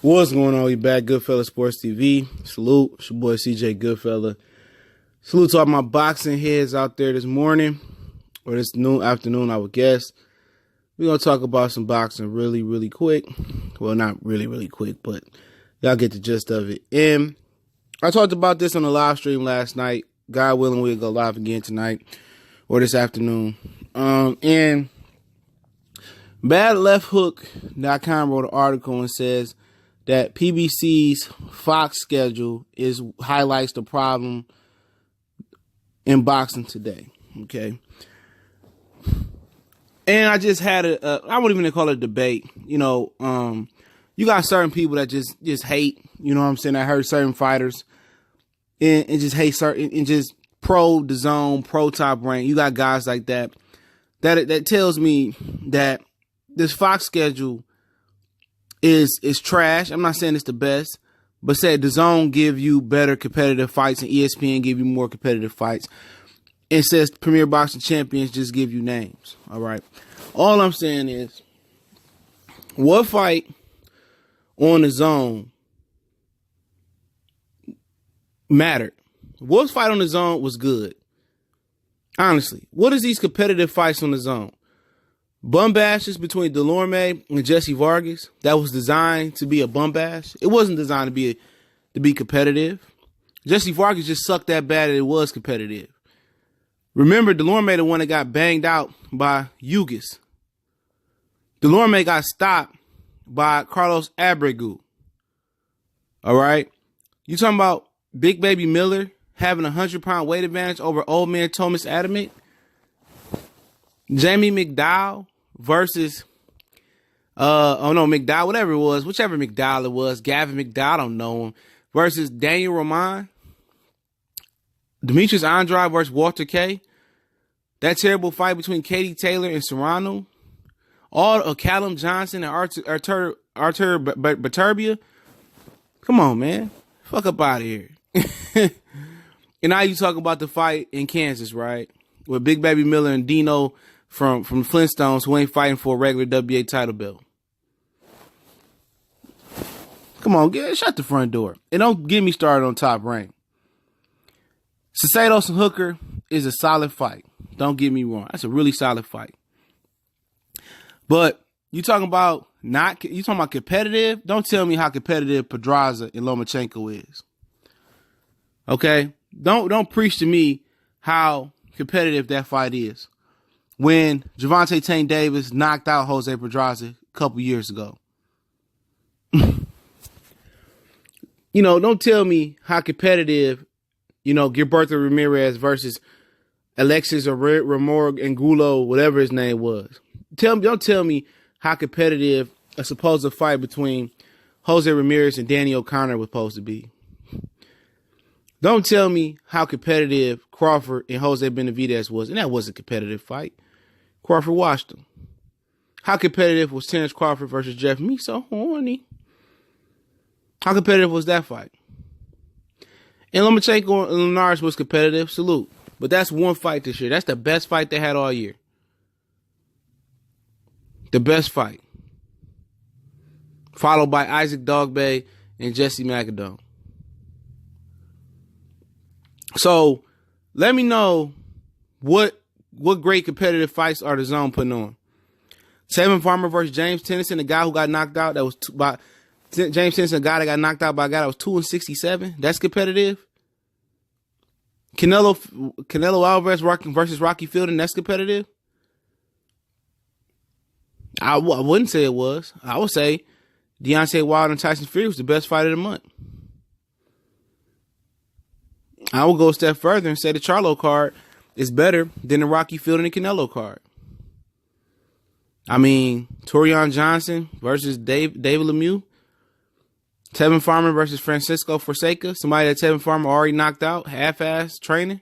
What's going on? We back, Goodfella Sports TV. Salute, it's your boy CJ Goodfella. Salute to all my boxing heads out there this morning, or this afternoon, I would guess. We're going to talk about some boxing really quick. Well, not really quick, but y'all get the gist of it. And I talked about this on the live stream last night. God willing, we'll go live again tonight or this afternoon. And BadLeftHook.com wrote an article and says that PBC's Fox schedule highlights the problem in boxing today. Okay. And I just had I wouldn't even call it a debate. You got certain people that just hate, you know what I'm saying? I heard certain fighters and just hate certain, and just pro DAZN, pro Top Rank. You got guys like that. That tells me that this Fox schedule is trash. I'm not saying it's the best, but said DAZN give you better competitive fights and ESPN give you more competitive fights. It says Premier Boxing Champions just give you names. All right. All I'm saying is, what fight on DAZN mattered? What fight on DAZN was good? Honestly, what is these competitive fights on DAZN? Bum bashes between Delorme and Jesse Vargas that was designed to be a bum bash. It wasn't designed to be competitive. Jesse Vargas just sucked that bad that it was competitive. Remember, Delorme the one that got banged out by Ugis. Delorme got stopped by Carlos Abregu. All right? You talking about Big Baby Miller having a 100-pound weight advantage over old man Thomas Adamick? Jamie McDowell versus, McDowell, whichever McDowell it was, Gavin McDowell, I don't know him, versus Daniel Roman, Demetrius Andrade versus Walter K. That terrible fight between Katie Taylor and Serrano. All of Callum Johnson and Artur Baturbia. Come on, man. Fuck up out of here. And now you talk about the fight in Kansas, right? With Big Baby Miller and Dino from Flintstones, who ain't fighting for a regular WA title belt. Come on, shut the front door. And don't get me started on Top Rank. Cesados and Hooker is a solid fight. Don't get me wrong. That's a really solid fight. But you talking about competitive? Don't tell me how competitive Pedraza and Lomachenko is. Okay? Don't preach to me how competitive that fight is when Gervonta Tank Davis knocked out Jose Pedraza a couple years ago. Don't tell me how competitive, Gilberto Ramirez versus Alexis or Ramor Angulo, whatever his name was. Don't tell me how competitive a supposed fight between Jose Ramirez and Danny O'Connor was supposed to be. Don't tell me how competitive Crawford and Jose Benavidez was, and that was a competitive fight. Crawford washed him. How competitive was Terrence Crawford versus Jeff? Me so horny. How competitive was that fight? And Lomachenko and Linares was competitive. Salute. But that's one fight this year. That's the best fight they had all year. The best fight. Followed by Isaac Dogbe and Jesse McAdoo. So, let me know what great competitive fights are DAZN putting on. Tevin Farmer versus James Tennyson, the guy who got knocked out. That was by James Tennyson, a guy that got knocked out by a guy that was 2-67. That's competitive. Canelo Alvarez versus Rocky Fielding. That's competitive. I wouldn't say it was. I would say Deontay Wilder and Tyson Fury was the best fight of the month. I will go a step further and say the Charlo card is better than the Rocky Fielding and Canelo card. I mean, Torian Johnson versus David Lemieux. Tevin Farmer versus Francisco Fonseca. Somebody that Tevin Farmer already knocked out. Half-ass training.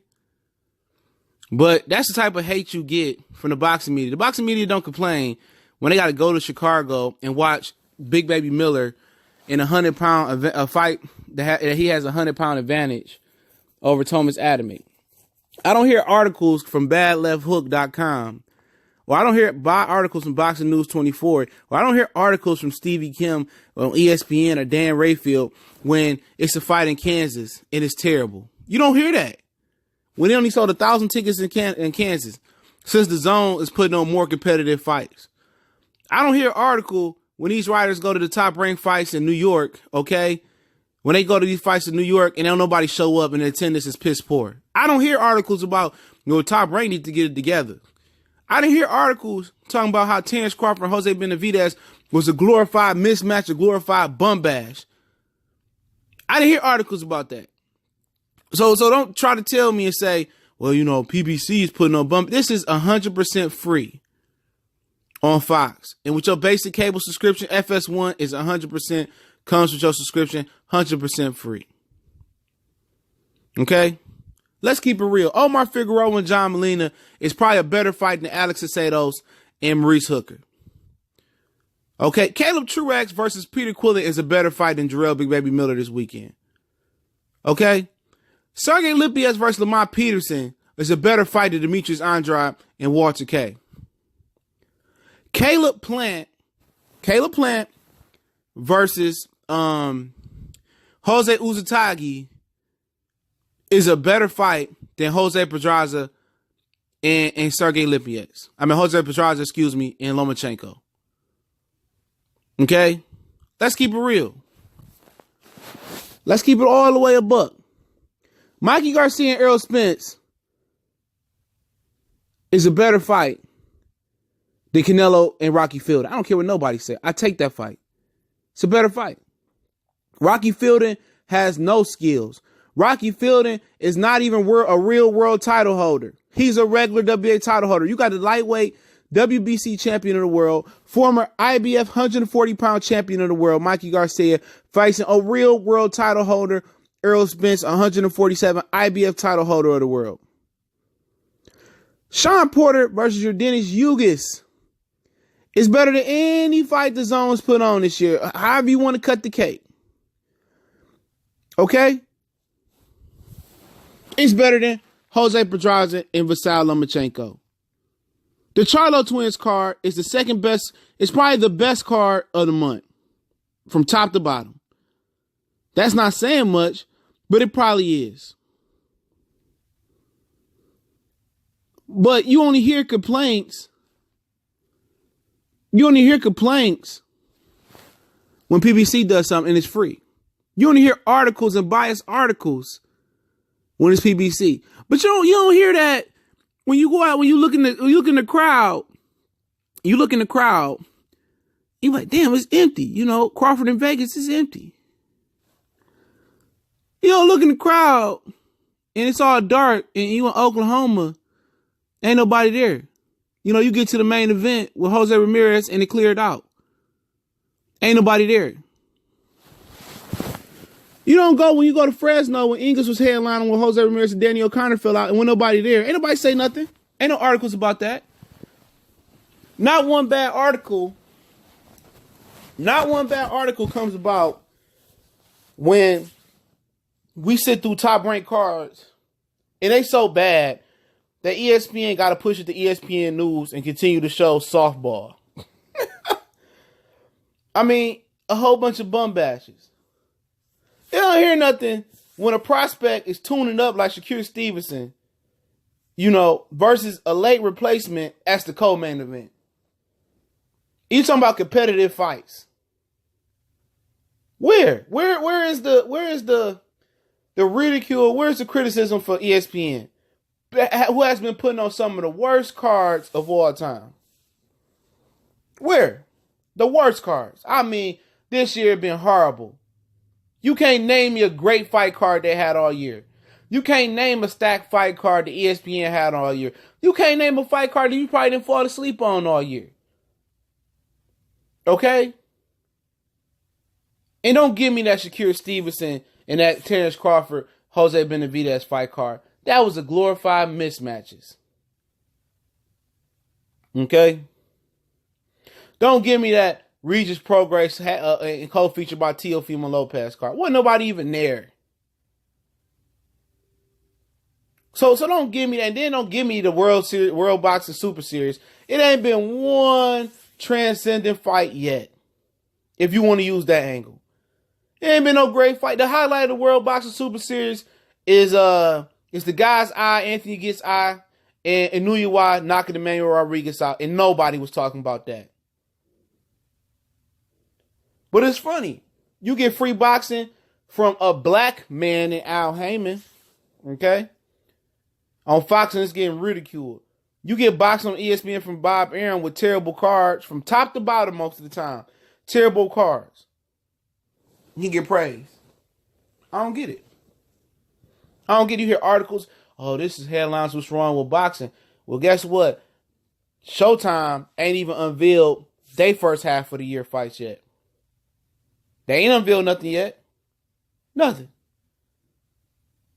But that's the type of hate you get from the boxing media. The boxing media don't complain when they got to go to Chicago and watch Big Baby Miller in a 100-pound fight that he has a 100-pound advantage over Thomas Adamick. I don't hear articles from BadLeftHook.com or I don't hear buy articles from Boxing News 24, or I don't hear articles from Stevie Kim on ESPN or Dan Rayfield when it's a fight in Kansas and it's terrible. You don't hear that. When they only sold 1,000 tickets in Kansas, since the DAZN is putting on more competitive fights. I don't hear an article when these riders go to the top ranked fights in New York, okay? When they go to these fights in New York and don't nobody show up and the attendance is piss poor. I don't hear articles about, top ranked need to get it together. I didn't hear articles talking about how Terrence Crawford and Jose Benavidez was a glorified mismatch, a glorified bum bash. I didn't hear articles about that. So don't try to tell me and say, well, PBC is putting on bump. This is 100% free on Fox. And with your basic cable subscription, FS1 is 100%, comes with your subscription, 100% free. Okay? Let's keep it real. Omar Figueroa and John Molina is probably a better fight than Alex Acedos and Maurice Hooker. Okay? Caleb Truax versus Peter Quillin is a better fight than Jarrell Big Baby Miller this weekend. Okay? Sergey Lipias versus Lamont Peterson is a better fight than Demetrius Andrade and Walter K. Caleb Plant versus Jose Uzatagi is a better fight than Jose Pedraza and Sergey Lipias. Jose Pedraza, and Lomachenko. Okay? Let's keep it real. Let's keep it all the way a buck. Mikey Garcia and Errol Spence is a better fight than Canelo and Rocky Fielding. I don't care what nobody said. I take that fight. It's a better fight. Rocky Fielding has no skills. Rocky Fielding is not even a real world title holder. He's a regular WBA title holder. You got the lightweight WBC champion of the world, former IBF 140-pound champion of the world, Mikey Garcia, facing a real world title holder, Errol Spence, 147 IBF title holder of the world. Sean Porter versus Yordenis Ugas is better than any fight the Zone's put on this year. However you want to cut the cake. Okay? It's better than Jose Pedraza and Vasily Lomachenko. The Charlo Twins card is the second best. It's probably the best card of the month from top to bottom. That's not saying much, but it probably is. But you only hear complaints. You only hear complaints when PBC does something and it's free. You only hear articles and biased articles when it's PBC. But you don't hear that when you go out, when you look in the crowd, you're like, damn, it's empty. Crawford in Vegas is empty. You don't look in the crowd and it's all dark and you in Oklahoma, ain't nobody there. You get to the main event with Jose Ramirez and it cleared out. Ain't nobody there. You don't go when you go to Fresno when Ingles was headlining with Jose Ramirez and Danny O'Connor fell out and when nobody there. Ain't nobody say nothing. Ain't no articles about that. Not one bad article comes about when we sit through top ranked cards and they so bad that ESPN got to push it to ESPN News and continue to show softball. A whole bunch of bum bashes. You don't hear nothing when a prospect is tuning up like Shakur Stevenson, versus a late replacement as the co-main event. You talking about competitive fights. Where is the ridicule? Where's the criticism for ESPN? Who has been putting on some of the worst cards of all time? Where? The worst cards. This year been horrible. You can't name me a great fight card they had all year. You can't name a stacked fight card the ESPN had all year. You can't name a fight card that you probably didn't fall asleep on all year. Okay? And don't give me that Shakur Stevenson and that Terrence Crawford, Jose Benavidez fight card. That was a glorified mismatches. Okay? Don't give me that Regis Progress and co-featured by Teofimo Lopez card. Wasn't nobody even there. So don't give me that. And then don't give me the World Boxing Super Series. It ain't been one transcendent fight yet. If you want to use that angle. It ain't been no great fight. The highlight of the World Boxing Super Series is the guy's eye, Anthony gets eye, and Inouye knocking Emmanuel Rodriguez out, and nobody was talking about that. But it's funny. You get free boxing from a black man in Al Heyman, okay? On Fox, and it's getting ridiculed. You get boxing on ESPN from Bob Arum with terrible cards from top to bottom most of the time. Terrible cards. You get praised. I don't get it. I don't get you hear articles, oh, this is headlines, what's wrong with boxing? Well, guess what? Showtime ain't even unveiled their first half of the year fights yet. They ain't unveiled nothing yet. Nothing.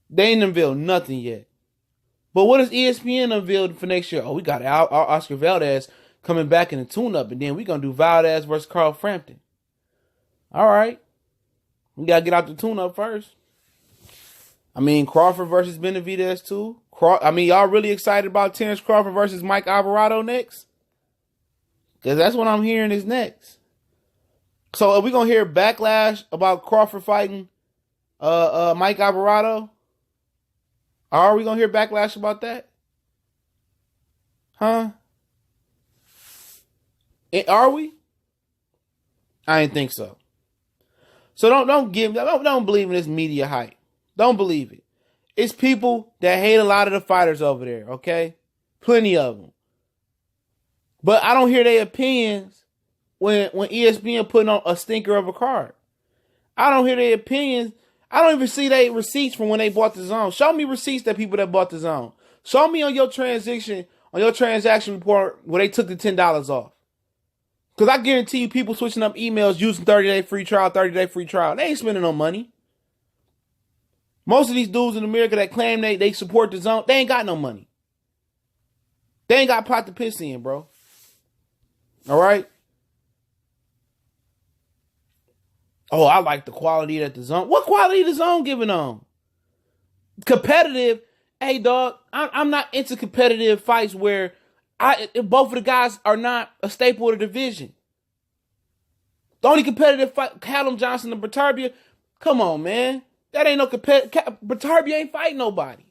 They ain't unveiled nothing yet. But what has ESPN unveiled for next year? Oh, we got our Oscar Valdez coming back in the tune-up, and then we're going to do Valdez versus Carl Frampton. All right. We got to get out the tune-up first. I mean, Crawford versus Benavidez, too. Y'all really excited about Terrence Crawford versus Mike Alvarado next? Because that's what I'm hearing is next. So are we going to hear backlash about Crawford fighting Mike Alvarado? Are we going to hear backlash about that? Huh? Are we? I didn't think so. So don't believe in this media hype. Don't believe it. It's people that hate a lot of the fighters over there, okay? Plenty of them. But I don't hear their opinions when ESPN putting on a stinker of a card. I don't hear their opinions. I don't even see their receipts from when they bought the DAZN. Show me receipts that people that bought the DAZN. Show me on your transaction report where they took the $10 off. Because I guarantee you people switching up emails using 30-day free trial. They ain't spending no money. Most of these dudes in America that claim they support the DAZN, they ain't got no money. They ain't got pot to piss in, bro. All right? Oh, I like the quality that the DAZN. What quality the DAZN giving on? Competitive. Hey, dog, I'm not into competitive fights where both of the guys are not a staple of the division. The only competitive fight, Callum Johnson and Bertarbia, come on, man. That ain't no competitive. Bertarbia ain't fighting nobody.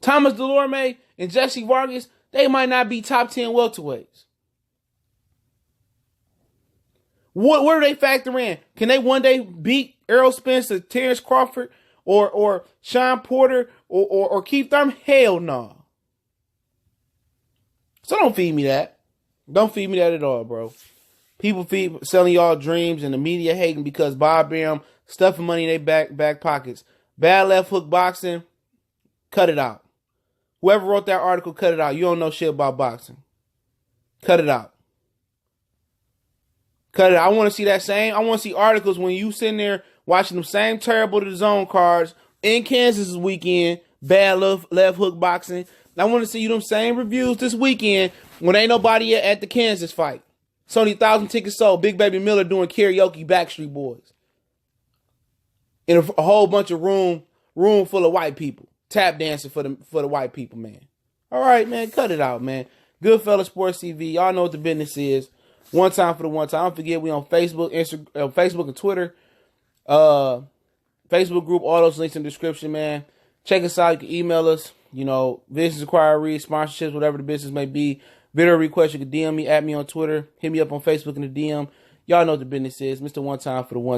Thomas Delorme and Jesse Vargas, they might not be top 10 welterweights. Where do they factor in? Can they one day beat Errol Spence or Terrence Crawford or Sean Porter or Keith Thurman? Hell no. So don't feed me that. Don't feed me that at all, bro. People selling y'all dreams and the media hating because Bob Arum stuffing money in their back pockets. Bad left hook boxing, cut it out. Whoever wrote that article, cut it out. You don't know shit about boxing. Cut it out. Cut it out. I want to see that same. I want to see articles when you sitting there watching them same terrible DAZN cards in Kansas this weekend. Bad left hook boxing. I want to see you them same reviews this weekend when ain't nobody at the Kansas fight. It's only 1,000 tickets sold. Big Baby Miller doing karaoke, Backstreet Boys. In a whole bunch of room full of white people. Tap dancing for the white people, man. All right, man. Cut it out, man. Goodfella Sports TV. Y'all know what the business is. One time for the one time. Don't forget we on Facebook, Instagram, Facebook and Twitter. Facebook group, all those links in the description, man. Check us out. You can email us. Business inquiries, sponsorships, whatever the business may be. Video request, you can DM me, at me on Twitter. Hit me up on Facebook in the DM. Y'all know what the business is. Mr. One Time for the one.